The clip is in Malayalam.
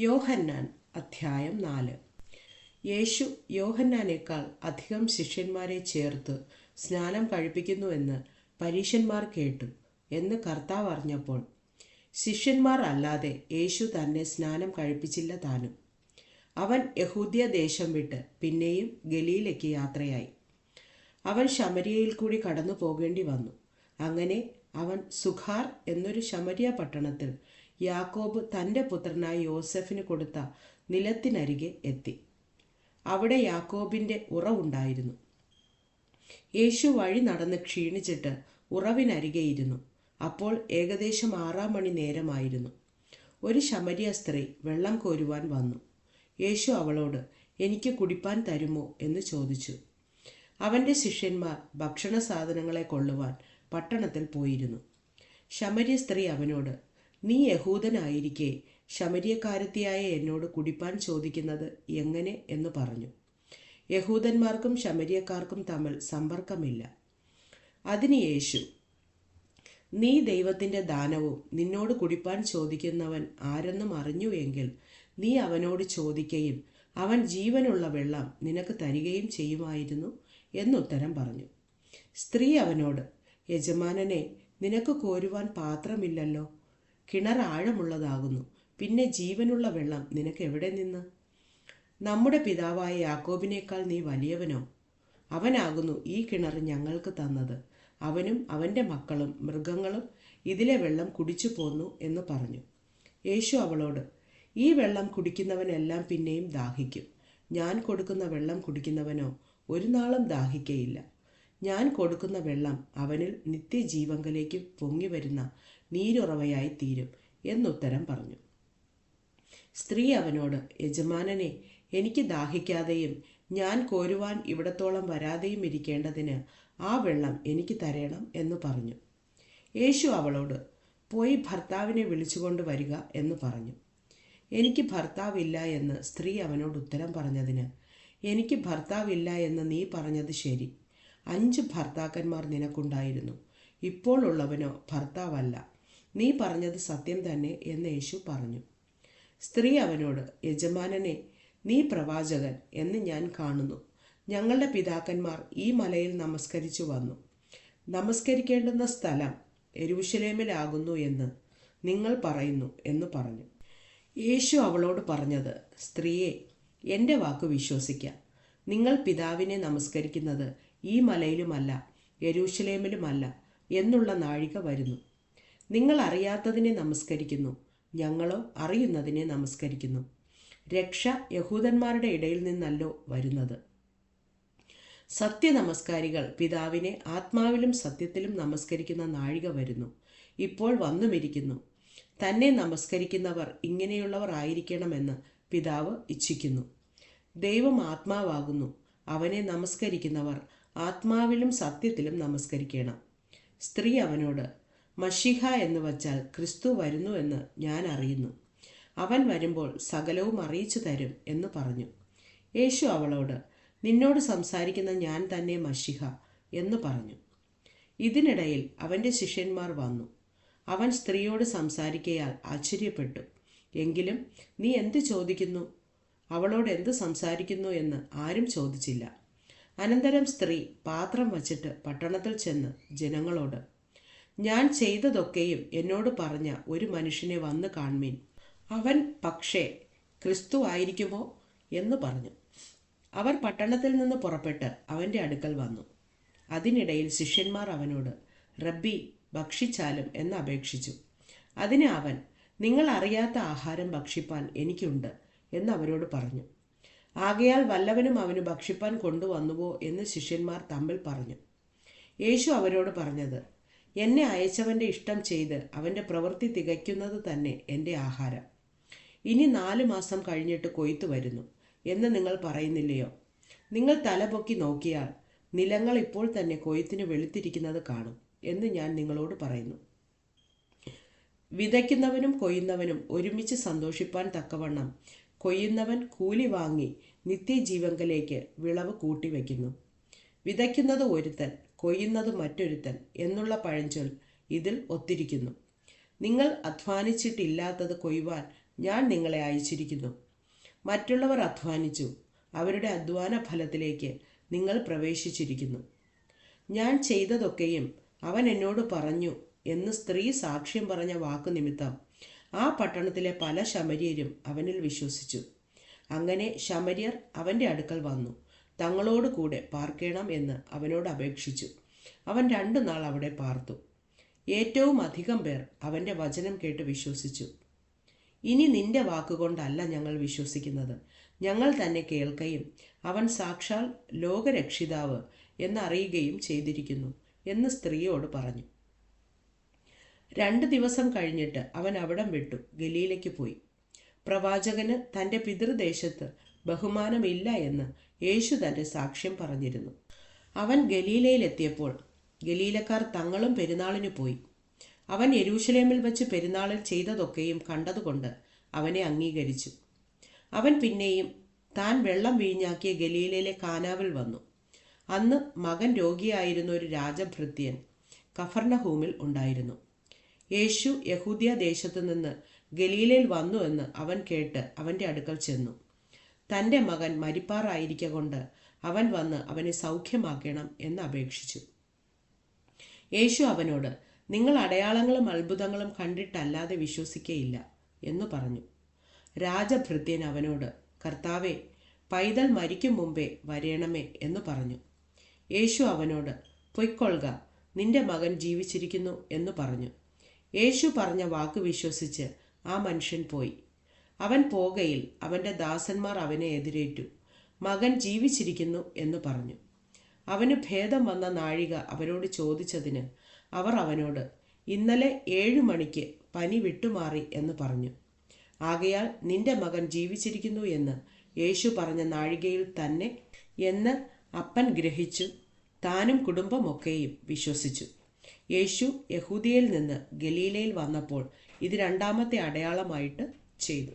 യോഹന്നാൻ അധ്യായം 4. യേശു യോഹന്നാനേക്കാൾ അധികം ശിഷ്യന്മാരെ ചേർത്ത് സ്നാനം കഴിപ്പിക്കുന്നുവെന്ന് പരീശന്മാർ കേട്ടു എന്ന് കർത്താവ് അറിഞ്ഞപ്പോൾ ശിഷ്യന്മാർ അല്ലാതെ യേശു തന്നെ സ്നാനം കഴിപ്പിച്ചില്ല താനും. അവൻ യഹൂദ്യ ദേശം വിട്ട് പിന്നെയും ഗലീലയ്ക്ക് യാത്രയായി. അവൻ ശമര്യയിൽ കൂടി കടന്നു പോകേണ്ടി വന്നു. അങ്ങനെ അവൻ സുഖാർ എന്നൊരു ശമര്യ പട്ടണത്തിൽ യാക്കോബ് തൻ്റെ പുത്രനായ യോസെഫിന് കൊടുത്ത നിലത്തിനരികെ എത്തി. അവിടെ യാക്കോബിൻ്റെ ഉറവുണ്ടായിരുന്നു. യേശു വഴി നടന്ന് ക്ഷീണിച്ചിട്ട് ഉറവിനരികെ ഇരുന്നു. അപ്പോൾ ഏകദേശം 6 മണി നേരമായിരുന്നു. ഒരു ശമര്യ സ്ത്രീ വെള്ളം കോരുവാൻ വന്നു. യേശു അവളോട്, എനിക്ക് കുടിപ്പാൻ തരുമോ എന്ന് ചോദിച്ചു. അവൻ്റെ ശിഷ്യന്മാർ ഭക്ഷണ സാധനങ്ങളെ കൊള്ളുവാൻ പട്ടണത്തിൽ പോയിരുന്നു. ശമര്യ സ്ത്രീ അവനോട്, നീ യഹൂദനായിരിക്കെ ശമര്യക്കാരത്തിയായ എന്നോട് കുടിപ്പാൻ ചോദിക്കുന്നത് എങ്ങനെ എന്ന് പറഞ്ഞു. യഹൂദന്മാർക്കും ശമര്യക്കാർക്കും തമ്മിൽ സമ്പർക്കമില്ല. അതിന് യേശു, നീ ദൈവത്തിൻ്റെ ദാനവും നിന്നോട് കുടിപ്പാൻ ചോദിക്കുന്നവൻ ആരെന്നും അറിഞ്ഞു എങ്കിൽ നീ അവനോട് ചോദിക്കുകയും അവൻ ജീവനുള്ള വെള്ളം നിനക്ക് തരികയും ചെയ്യുമായിരുന്നു എന്നുത്തരം പറഞ്ഞു. സ്ത്രീ അവനോട്, യജമാനനെ, നിനക്ക് കോരുവാൻ പാത്രമില്ലല്ലോ. കിണർ ആഴമുള്ളതാകുന്നു. പിന്നെ ജീവനുള്ള വെള്ളം നിനക്ക് എവിടെ നിന്ന്? നമ്മുടെ പിതാവായ യാക്കോബിനേക്കാൾ നീ വലിയവനോ? അവനാകുന്നു ഈ കിണർ ഞങ്ങൾക്ക് തന്നത്. അവനും അവൻ്റെ മക്കളും മൃഗങ്ങളും ഇതിലെ വെള്ളം കുടിച്ചു പോന്നു എന്ന് പറഞ്ഞു. യേശു അവളോട്, ഈ വെള്ളം കുടിക്കുന്നവനെല്ലാം പിന്നെയും ദാഹിക്കും. ഞാൻ കൊടുക്കുന്ന വെള്ളം കുടിക്കുന്നവനോ ഒരു നാളും ദാഹിക്കയില്ല. ഞാൻ കൊടുക്കുന്ന വെള്ളം അവനിൽ നിത്യജീവങ്കലേക്ക് പൊങ്ങി വരുന്ന നീരുറവയായി തീരും എന്നുത്തരം പറഞ്ഞു. സ്ത്രീ അവനോട്, യജമാനനെ, എനിക്ക് ദാഹിക്കാതെയും ഞാൻ കോരുവാൻ ഇവിടത്തോളം വരാതെയും ഇരിക്കേണ്ടതിന് ആ വെള്ളം എനിക്ക് തരണം എന്ന് പറഞ്ഞു. യേശു അവളോട്, പോയി ഭർത്താവിനെ വിളിച്ചുകൊണ്ട് വരിക എന്ന് പറഞ്ഞു. എനിക്ക് ഭർത്താവില്ല എന്ന് സ്ത്രീ അവനോട് ഉത്തരം പറഞ്ഞതിന്, എനിക്ക് ഭർത്താവില്ല എന്ന് നീ പറഞ്ഞത് ശരി. 5 ഭർത്താക്കന്മാർ നിനക്കുണ്ടായിരുന്നു. ഇപ്പോൾ ഉള്ളവനോ ഭർത്താവല്ല. നീ പറഞ്ഞത് സത്യം തന്നെ എന്ന് യേശു പറഞ്ഞു. സ്ത്രീ അവനോട്, യജമാനനെ, നീ പ്രവാചകൻ എന്ന് ഞാൻ കാണുന്നു. ഞങ്ങളുടെ പിതാക്കന്മാർ ഈ മലയിൽ നമസ്കരിച്ചു വന്നു. നമസ്കരിക്കേണ്ടുന്ന സ്ഥലം യെരൂശലേമിലാകുന്നു എന്ന് നിങ്ങൾ പറയുന്നു എന്ന് പറഞ്ഞു. യേശു അവളോട് പറഞ്ഞത്, സ്ത്രീയെ, എൻ്റെ വാക്ക് വിശ്വസിക്കാം. നിങ്ങൾ പിതാവിനെ നമസ്കരിക്കുന്നത് ഈ മലയിലുമല്ല യെരൂശലേമിലുമല്ല എന്നുള്ള നാഴിക വരുന്നു. നിങ്ങൾ അറിയാത്തതിനെ നമസ്കരിക്കുന്നു, ഞങ്ങളോ അറിയുന്നതിനെ നമസ്കരിക്കുന്നു. രക്ഷ യഹൂദന്മാരുടെ ഇടയിൽ നിന്നല്ലോ വരുന്നത്. സത്യനമസ്കാരികൾ പിതാവിനെ ആത്മാവിലും സത്യത്തിലും നമസ്കരിക്കുന്ന നാഴിക വരുന്നു, ഇപ്പോൾ വന്നുമിരിക്കുന്നു. തന്നെ നമസ്കരിക്കുന്നവർ ഇങ്ങനെയുള്ളവർ ആയിരിക്കണമെന്ന് പിതാവ് ഇച്ഛിക്കുന്നു. ദൈവം ആത്മാവാകുന്നു. അവനെ നമസ്കരിക്കുന്നവർ ആത്മാവിലും സത്യത്തിലും നമസ്കരിക്കണം. സ്ത്രീ അവനോട്, മശിഹ എന്ന് വച്ചാൽ ക്രിസ്തു വരുന്നു എന്ന് ഞാൻ അറിയുന്നു. അവൻ വരുമ്പോൾ സകലവും അറിയിച്ചു തരും എന്ന് പറഞ്ഞു. യേശു അവളോട്, നിന്നോട് സംസാരിക്കുന്ന ഞാൻ തന്നെ മശിഹ എന്ന് പറഞ്ഞു. ഇതിനിടയിൽ അവൻ്റെ ശിഷ്യന്മാർ വന്നു. അവൻ സ്ത്രീയോട് സംസാരിക്കയാൽ ആശ്ചര്യപ്പെട്ടു. എങ്കിലും നീ എന്ത് ചോദിക്കുന്നു? അവളോട് എന്ത് സംസാരിക്കുന്നു എന്ന് ആരും ചോദിച്ചില്ല. അനന്തരം സ്ത്രീ പാത്രം വച്ചിട്ട് പട്ടണത്തിൽ ചെന്ന് ജനങ്ങളോട്, ഞാൻ ചെയ്തതൊക്കെയും എന്നോട് പറഞ്ഞ ഒരു മനുഷ്യനെ വന്ന് കാൺമീൻ. അവൻ പക്ഷേ ക്രിസ്തു ആയിരിക്കുമോ എന്ന് പറഞ്ഞു. അവർ പട്ടണത്തിൽ നിന്ന് പുറപ്പെട്ട് അവൻ്റെ അടുക്കൽ വന്നു. അതിനിടയിൽ ശിഷ്യന്മാർ അവനോട്, റബ്ബി, ഭക്ഷിച്ചാലും എന്ന് അപേക്ഷിച്ചു. അതിന് അവൻ, നിങ്ങൾ അറിയാത്ത ആഹാരം ഭക്ഷിപ്പാൻ എനിക്കുണ്ട് എന്ന് അവരോട് പറഞ്ഞു. ആകയാൽ വല്ലവനും അവന് ഭക്ഷിപ്പാൻ കൊണ്ടുവന്നുവോ എന്ന് ശിഷ്യന്മാർ തമ്മിൽ പറഞ്ഞു. യേശു അവരോട് പറഞ്ഞത്, എന്നെ അയച്ചവൻ്റെ ഇഷ്ടം ചെയ്ത് അവൻ്റെ പ്രവൃത്തി തികയ്ക്കുന്നത് തന്നെ എൻ്റെ ആഹാരം. ഇനി 4 മാസം കഴിഞ്ഞിട്ട് കൊയ്ത്ത് വരുന്നു എന്ന് നിങ്ങൾ പറയുന്നില്ലയോ? നിങ്ങൾ തലപൊക്കി നോക്കിയാൽ നിലങ്ങൾ ഇപ്പോൾ തന്നെ കൊയ്ത്തിന് വെളുത്തിരിക്കുന്നത് കാണും എന്ന് ഞാൻ നിങ്ങളോട് പറയുന്നു. വിതയ്ക്കുന്നവനും കൊയ്യുന്നവനും ഒരുമിച്ച് സന്തോഷിപ്പാൻ തക്കവണ്ണം കൊയ്യുന്നവൻ കൂലി വാങ്ങി നിത്യജീവങ്കലേക്ക് വിളവ് കൂട്ടിവെക്കുന്നു. വിതയ്ക്കുന്നത് ഒരുത്തൻ, കൊയ്യുന്നത് മറ്റൊരുത്തൻ എന്നുള്ള പഴഞ്ചൊൽ ഇതിൽ ഒത്തിരിക്കുന്നു. നിങ്ങൾ അധ്വാനിച്ചിട്ടില്ലാത്തത് കൊയ്യുവാൻ ഞാൻ നിങ്ങളെ അയച്ചിരിക്കുന്നു. മറ്റുള്ളവർ അധ്വാനിച്ചു, അവരുടെ അധ്വാന ഫലത്തിലേക്ക് നിങ്ങൾ പ്രവേശിച്ചിരിക്കുന്നു. ഞാൻ ചെയ്തതൊക്കെയും അവൻ എന്നോട് പറഞ്ഞു എന്ന് സ്ത്രീ സാക്ഷ്യം പറഞ്ഞ വാക്കു നിമിത്തം ആ പട്ടണത്തിലെ പല ശമര്യരും അവനിൽ വിശ്വസിച്ചു. അങ്ങനെ ശമര്യർ അവൻ്റെ അടുക്കൽ വന്നു തങ്ങളോട് കൂടെ പാർക്കണം എന്ന് അവനോട് അപേക്ഷിച്ചു. അവൻ 2 നാൾ അവിടെ പാർത്തു. ഏറ്റവും അധികം പേർ അവൻ്റെ വചനം കേട്ട് വിശ്വസിച്ചു. ഇനി നിന്റെ വാക്കുകൊണ്ടല്ല ഞങ്ങൾ വിശ്വസിക്കുന്നത്, ഞങ്ങൾ തന്നെ കേൾക്കുകയും അവൻ സാക്ഷാൽ ലോകരക്ഷിതാവ് എന്നറിയുകയും ചെയ്തിരിക്കുന്നു എന്ന് സ്ത്രീയോട് പറഞ്ഞു. 2 ദിവസം കഴിഞ്ഞിട്ട് അവൻ അവിടം വിട്ടു ഗലീലയ്ക്ക് പോയി. പ്രവാചകന് തൻ്റെ പിതൃദേശത്ത് ബഹുമാനമില്ല എന്ന് യേശു തൻ്റെ സാക്ഷ്യം പറഞ്ഞിരുന്നു. അവൻ ഗലീലയിലെത്തിയപ്പോൾ ഗലീലക്കാർ തങ്ങളും പെരുന്നാളിന് പോയി. അവൻ യെരൂശലേമിൽ വച്ച് പെരുന്നാളിൽ ചെയ്തതൊക്കെയും കണ്ടതുകൊണ്ട് അവനെ അംഗീകരിച്ചു. അവൻ പിന്നെയും താൻ വെള്ളം വീഞ്ഞാക്കിയ ഗലീലയിലെ കാനാവിൽ വന്നു. അന്ന് മകൻ രോഗിയായിരുന്ന ഒരു രാജഭൃത്യൻ കഫർന്നഹൂമിൽ ഉണ്ടായിരുന്നു. യേശു യഹൂദ്യ ദേശത്തു നിന്ന് ഗലീലയിൽ വന്നു എന്ന് അവൻ കേട്ട് അവൻ്റെ അടുക്കൽ ചെന്നു. തൻ്റെ മകൻ മരിപ്പാറായിരിക്ക കൊണ്ട് അവൻ വന്ന് അവനെ സൗഖ്യമാക്കണം എന്ന് അപേക്ഷിച്ചു. യേശു അവനോട്, നിങ്ങൾ അടയാളങ്ങളും അത്ഭുതങ്ങളും കണ്ടിട്ടല്ലാതെ വിശ്വസിക്കയില്ല എന്ന് പറഞ്ഞു. രാജഭൃത്യൻ അവനോട്, കർത്താവേ, പൈതൽ മരിക്കും മുമ്പേ വരേണമേ എന്ന് പറഞ്ഞു. യേശു അവനോട്, പൊയ്ക്കൊള്ളുക, നിന്റെ മകൻ ജീവിച്ചിരിക്കുന്നു എന്ന് പറഞ്ഞു. യേശു പറഞ്ഞ വാക്ക് വിശ്വസിച്ച് ആ മനുഷ്യൻ പോയി. അവൻ പോകയിൽ അവൻ്റെ ദാസന്മാർ അവനെ എതിരേറ്റു. മകൻ ജീവിച്ചിരിക്കുന്നു എന്ന് പറഞ്ഞു. അവന് ഭേദം വന്ന നാഴിക അവരോട് ചോദിച്ചതിന് അവർ അവനോട്, ഇന്നലെ 7 മണിക്ക് പനി വിട്ടുമാറി എന്ന് പറഞ്ഞു. ആകയാൽ നിന്റെ മകൻ ജീവിച്ചിരിക്കുന്നു എന്ന് യേശു പറഞ്ഞ നാഴികയിൽ തന്നെ എന്ന് അപ്പൻ ഗ്രഹിച്ചു. താനും കുടുംബമൊക്കെയും വിശ്വസിച്ചു. യേശു യഹൂദിയയിൽ നിന്ന് ഗലീലയിൽ വന്നപ്പോൾ ഇത് 2ാമത്തെ അടയാളമായിട്ട് ചെയ്തു.